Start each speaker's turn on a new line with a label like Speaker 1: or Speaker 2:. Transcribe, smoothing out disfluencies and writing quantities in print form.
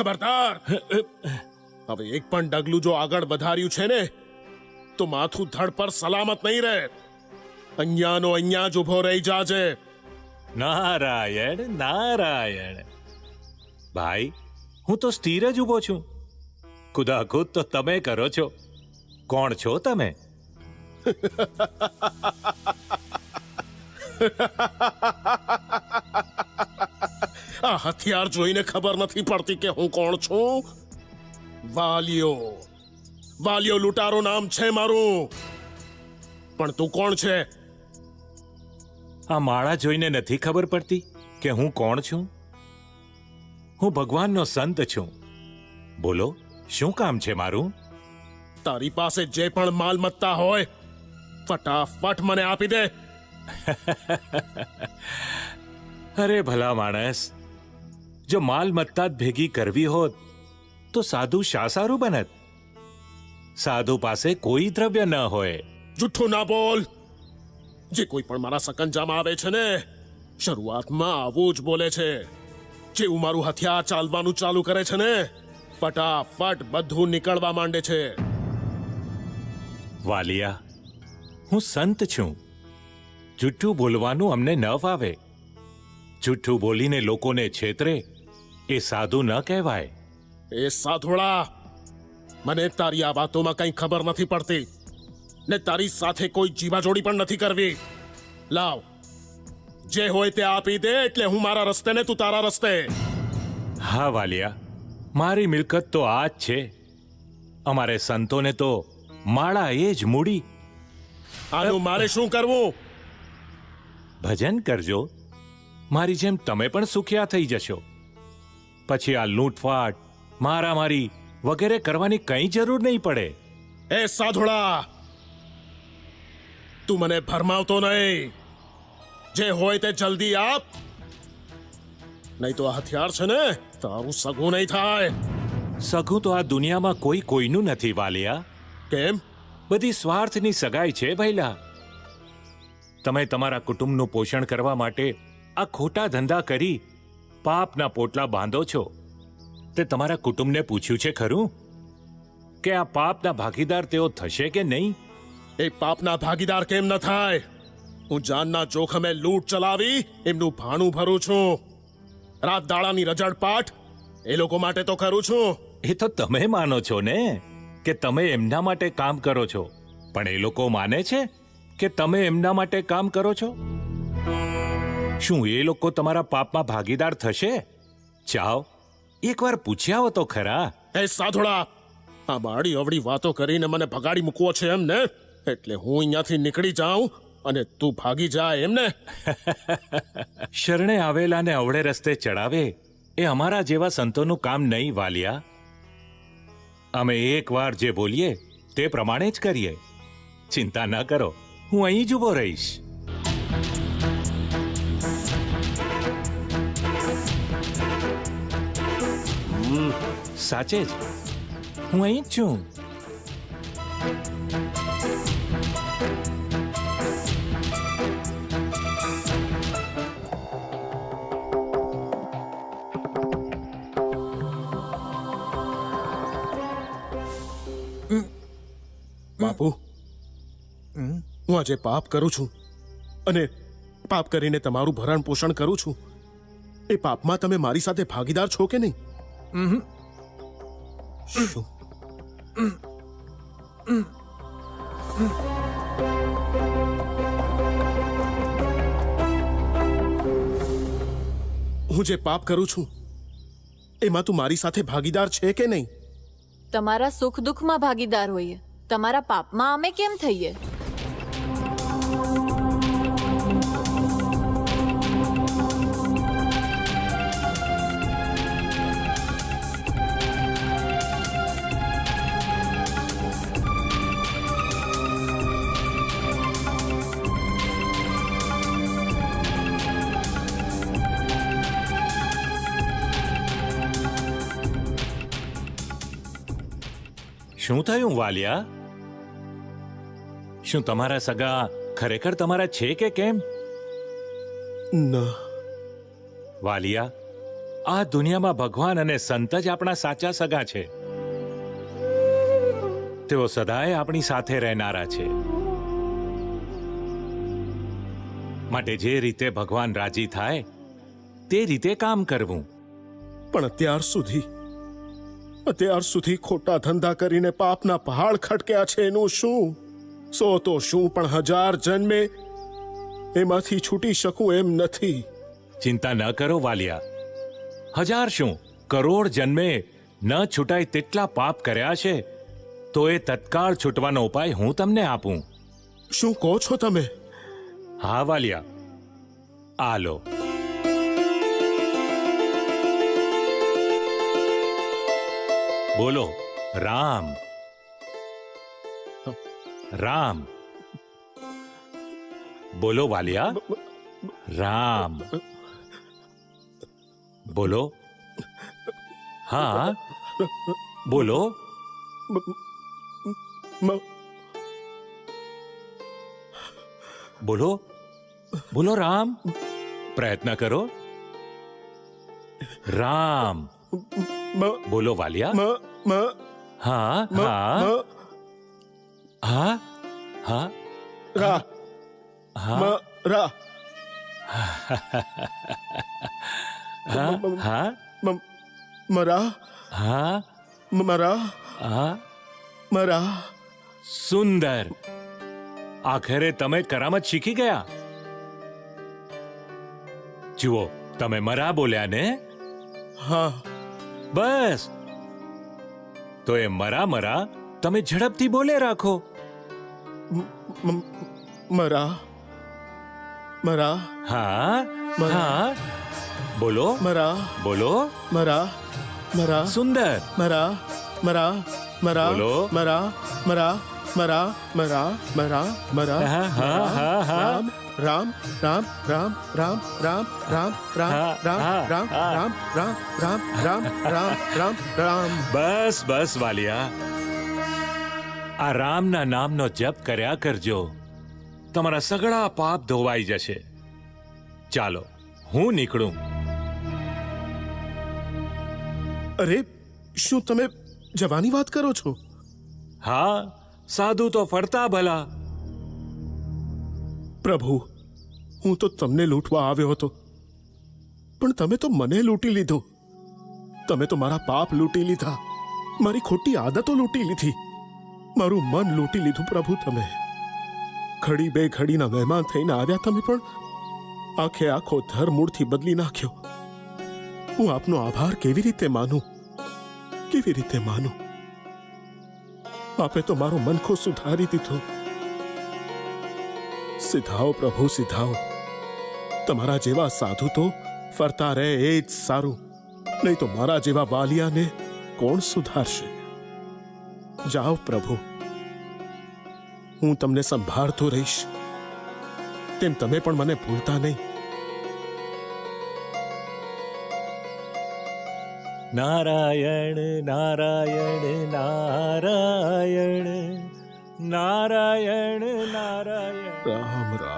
Speaker 1: ખબરદાર. હવે એક પણ ડગલું જો આગળ વધાર્યું છે ને તો માથું ધડ પર સલામત નહીં રહે. અહીંયાનો અહીંયા જ ઉભો રહી જાજે.
Speaker 2: નારાયણ નારાયણ. ભાઈ, હું તો સ્થિર જ ઊભો છું. ખુદાખુદ તો તમે કરો છો. કોણ છો તમે?
Speaker 1: આ હથિયાર જોઈને ખબર નથી પડતી કે હું કોણ છું. વાલિયો. વાલિયો લૂંટારો નામ છે મારું. પણ તું કોણ છે?
Speaker 2: આ માળા જોઈને નથી ખબર પડતી કે હું કોણ છું? હું ભગવાનનો સંત છું. બોલો, શું કામ છે મારું?
Speaker 1: તારી પાસે જે પણ માલમત્તા હોય ફટાફટ મને આપી દે.
Speaker 2: અરે ભલા માણસ, જો માલમત્તા જ ભેગી કરવી હોત તો સાધુ શા સારું બનત? સાધુ પાસે કોઈ દ્રવ્ય ન હોય.
Speaker 1: જુઠ્ઠું ના બોલ. જે કોઈ પણ મારા સકંજામાં આવે છે ને શરૂઆતમાં આવું જ બોલે છે. જેવું મારું હથિયાર ચાલવાનું ચાલુ કરે છે ને ફટાફટ બધું નીકળવા માંડે છે.
Speaker 2: વાલિયા, હું સંત છું. જુઠ્ઠું બોલવાનું અમને ન ફાવે. જુઠ્ઠું બોલીને લોકોને છેતરે એ સાધુ ન કહેવાય.
Speaker 1: એ સાધુડા, મને તારી આ વાતોમાં કંઈ ખબર નથી પડતી ને તારી સાથે કોઈ જીવાજોડી પણ નથી કરવી. લાવ, જે હોય તે આપી દે એટલે હું મારા રસ્તે ને તું તારા રસ્તે.
Speaker 2: હા વાલિયા, મારી મિલકત તો આ જ છે. અમારે સંતોને તો માળા એ જ મૂડી.
Speaker 1: આનું મારે શું કરવું?
Speaker 2: ભજન કરજો. મારી જેમ તમે પણ સુખિયા થઈ જશો. પછી આ લૂંટફાટ, મારામારી વગેરે કરવાની કંઈ જરૂર નહીં પડે.
Speaker 1: એ સાધુડા, તું મને ભરમાવતો નહીં. જે હોય તે જલ્દી આપ, નહીં તો આ હથિયાર છે ને તારું સગું નહીં થાય.
Speaker 2: સગું તો આ દુનિયામાં કોઈ કોઈનું નથી વાલિયા.
Speaker 1: કેમ?
Speaker 2: બધી સ્વાર્થની સગાઈ છે ભૈલા. તમે તમારા કુટુંબનું પોષણ કરવા માટે આ ખોટા ધંધા કરી પાપના પોટલા બાંધો છો. તે તમારા કુટુંબને પૂછ્યું છે ખરું કે આ પાપના ભાગીદાર તેઓ થશે કે નહીં?
Speaker 1: એ પાપના ભાગીદાર કેમ ન થાય? હું જાનના જોખમે લૂંટ ચલાવી એમનું ભાણું ભરું છું. રાત દાડાની રજડપાટ એ લોકો માટે તો કરું છું.
Speaker 2: એ તો તમે માનો છો ને કે તમે એમના માટે કામ કરો છો, પણ એ લોકો માને છે કે તમે એમના માટે કામ કરો છો? શું એ લોકો તમારા પાપમાં ભાગીદાર થશે? ચાઓ, એકવાર પૂછ્યા હો તો ખરા.
Speaker 1: એ સાધુડા, આ બાળી અવળી વાતો કરીને મને ભગાડી મૂકવો છે એમ ને? એટલે હું અહીંયાથી નીકળી જાઉં અને તું ભાગી જા એમ ને?
Speaker 2: શરણે આવેલાને અવળે રસ્તે ચડાવે એ અમારા જેવા સંતોનું કામ નહીં વાલિયા. અમે એકવાર જે બોલીએ તે પ્રમાણે જ કરીએ. ચિંતા ન કરો, હું અહીં જ ઊભો રહીશ. સાચે જ, હું અહીં જ છું.
Speaker 1: બાપુ, હું આજે પાપ કરું છું અને પાપ કરીને તમારું ભરણ પોષણ કરું છું. એ પાપમાં તમે મારી સાથે ભાગીદાર છો કે નહીં? શું? હું જે પાપ કરું છું એમાં તું મારી સાથે ભાગીદાર છે કે નહીં?
Speaker 3: તમારા સુખ દુઃખમાં ભાગીદાર હોઈએ, તમારા પાપમાં અમે કેમ થઈએ?
Speaker 2: શું થયું વાલિયા? શું તમારા સગા ખરેખર તમારા છે કે કેમ?
Speaker 1: ના.
Speaker 2: વાલિયા, આ દુનિયામાં ભગવાન અને સંત જ આપણા સાચા સગા છે. તેઓ સદાય આપણી સાથે રહેનારા છે. માટે જે રીતે ભગવાન રાજી થાય તે રીતે કામ કરવું.
Speaker 1: પણ અત્યાર સુધી ખોટા ધંધા કરીને પાપના પહાડ ખટક્યા છે એનું શું? સો તો શું પણ 1000 જન્મે એમાંથી છૂટી શકું એમ નથી.
Speaker 2: ચિંતા ન કરો વાલિયા. 1000 શું કરોડ જન્મે ન છૂટાય તેટલા પાપ કર્યા છે તો એ તત્કાળ છૂટવાનો ઉપાય હું તમને આપું.
Speaker 1: શું કહો છો તમે?
Speaker 2: હા વાલિયા, આ લો. બોલો રામ રામ. બોલો વાલિયા, રામ બોલો. હા બોલો.
Speaker 1: મ-
Speaker 2: બોલો બોલો રામ. પ્રયત્ન કરો. રામ
Speaker 1: મ-
Speaker 2: બોલો વાલિયા.
Speaker 1: મ- મ-
Speaker 2: હા
Speaker 1: મ-
Speaker 2: હા
Speaker 1: મ-
Speaker 2: હા હા
Speaker 1: રા
Speaker 2: હા
Speaker 1: મ- રા
Speaker 2: હા હા
Speaker 1: મ- મરા
Speaker 2: હા
Speaker 1: મરા
Speaker 2: હા.
Speaker 1: મરા.
Speaker 2: સુંદર. આખરે તમે કરામત શીખી ગયા. જુઓ, તમે મરા બોલ્યા ને?
Speaker 1: હા.
Speaker 2: બસ, તો એ મરા મરા તમે ઝડપથી બોલે રાખો.
Speaker 1: મ- મરા મરા
Speaker 2: હા
Speaker 1: મરા.
Speaker 2: હા બોલો
Speaker 1: મરા
Speaker 2: બોલો.
Speaker 1: મરા મરા
Speaker 2: સુંદર.
Speaker 1: મરા મરા મરા
Speaker 2: બોલો.
Speaker 1: મરા મરા મરા મરા મરા મરા
Speaker 2: હા, હા, હા, હા.
Speaker 1: રામ રામ રામ રામ રામ રામ રામ રામ
Speaker 2: હા,
Speaker 1: રામ
Speaker 2: હા,
Speaker 1: રામ
Speaker 2: હા.
Speaker 1: રામ રામ રામ રામ રામ રામ રામ.
Speaker 2: બસ બસ વાલિયા, આ રામના નામનો જપ કર્યા કરજો. તમારા સગળા પાપ ધોવાઈ જશે. ચાલો, હું નીકળું.
Speaker 1: અરે, શું તમે જવાની વાત કરો છો?
Speaker 2: હા, સાધુ તો ફરતા ભલા.
Speaker 1: પ્રભુ, હું તો તમને લૂંટવા આવ્યો હતો, પણ તમે તો મને લૂંટી લીધો. તમે તો મારા પાપ લૂંટી લીધા, મારી ખોટી આદતો લૂંટી લીધી, મારું મન લૂંટી લીધું. પ્રભુ, તમે ઘડી બે ઘડીના મહેમાન થઈને આવ્યા, તમે પણ આખે આખો ધરમૂળથી બદલી નાખ્યો. હું આપનો આભાર કેવી રીતે માનું? કેવી રીતે માનું? આપે તો મારો મનખો સુધારી દીધો. સિધાઓ પ્રભુ, સિધાઓ. તમારા જેવા સાધુ તો ફરતા રહે એ જ સારું, નહીં તો મારા જેવા વાલિયાને કોણ સુધારશે? જાઓ પ્રભુ, હું તમને સંભાળતો રહીશ, તેમ તમે પણ મને ભૂલતા નહીં.
Speaker 2: નારાયણ નારાયણ નારાયણ નારાયણ નારાયણ.
Speaker 1: રામ રામ.